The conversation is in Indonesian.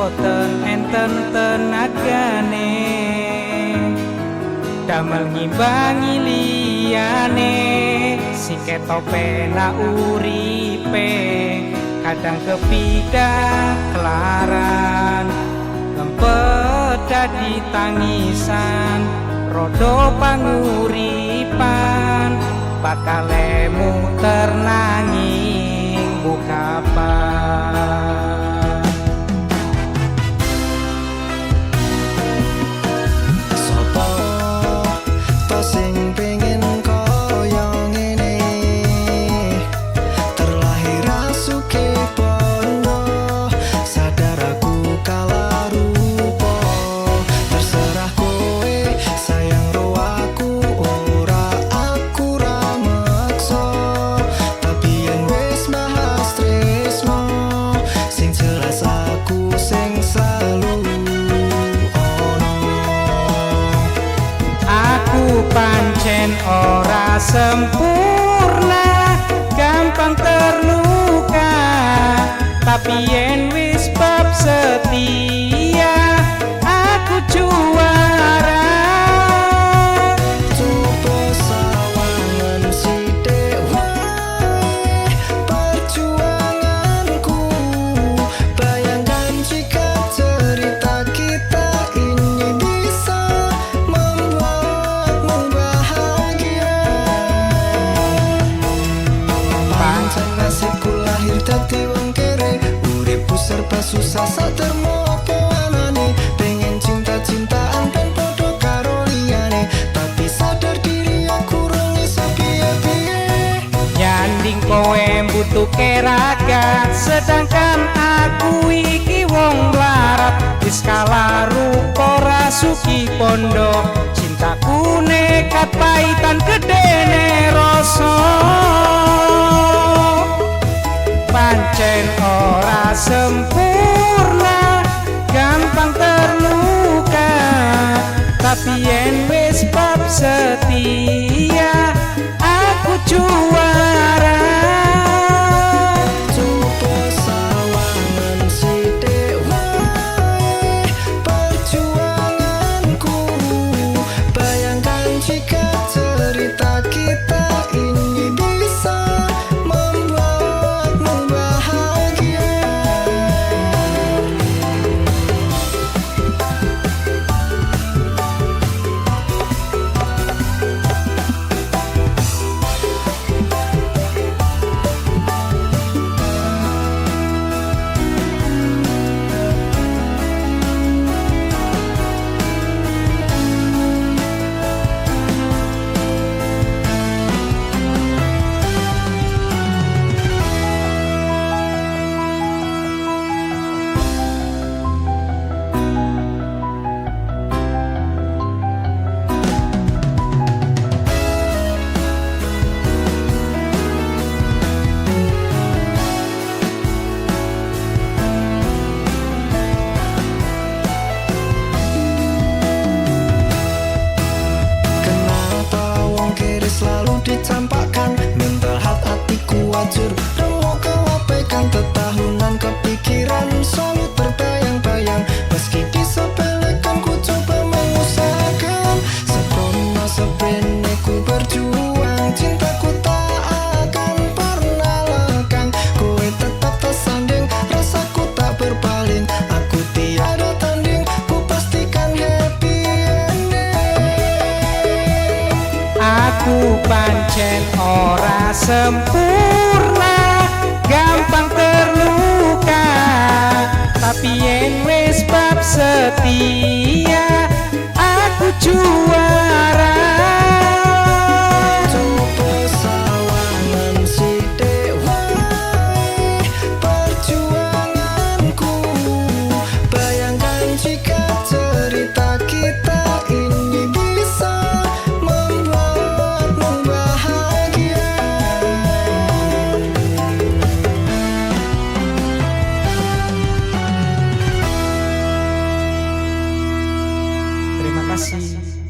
boten enten tenagane damel ngimbangi liyane si ketope na uripe kadang kepidah kelaran lempet dadi tangisan rodo panguripan bakal lemu ternanging bukapan sopo to sing pengen koyo ngene terlahir asuke pondo sadar aku kalah rupa terserah kowe sayang ro aku ora aku ra maksa tapi yen wis bahas tresno sing jelas aku sing selalu aku pancen ora sempurna gampang terluka tapi yen wis bab setia aku juara coba sawangan sithik wae perjuanganku bayangkan jika cerita kita ini bisa membuatmu bahagia pancen nasibku lahir dadi wong kere uripku serba susah sak termo apa anane pengen cinta-cintaan ben podo karo liyane tapi sadar diri aku rong iso piye-piye nyanding kowe butuh keragat sedangkan aku iki wong larat wis kalah rupa rasuki pondo cintaku nekat paitan gedene rasa pancen ora sempurna gampang terluka tapi yen wis bab setia aku juara coba sawangan sithik wae perjuanganku bayangkan jika cerita kita ini bisa membuatmu bahagia selalu dicampakkan mental health hatiku wajur remuk kewapaikan tetahunan kepikiran selalu terbayang-bayang meski disepelekan ku coba mengusahakan sepenuhnya sebenarnya ku berjuang cintaku tak akan pernah lekang kowe tetap tersanding rasaku tak berpaling aku tiada tanding ku pastikan happy aku pancen ora sempurna gampang terluka tapi yen wis bab setia aku juara coba sawangan sithik wae perjuanganku bayangkan jika cerita kita ini bisa membuatmu bahagia terima kasih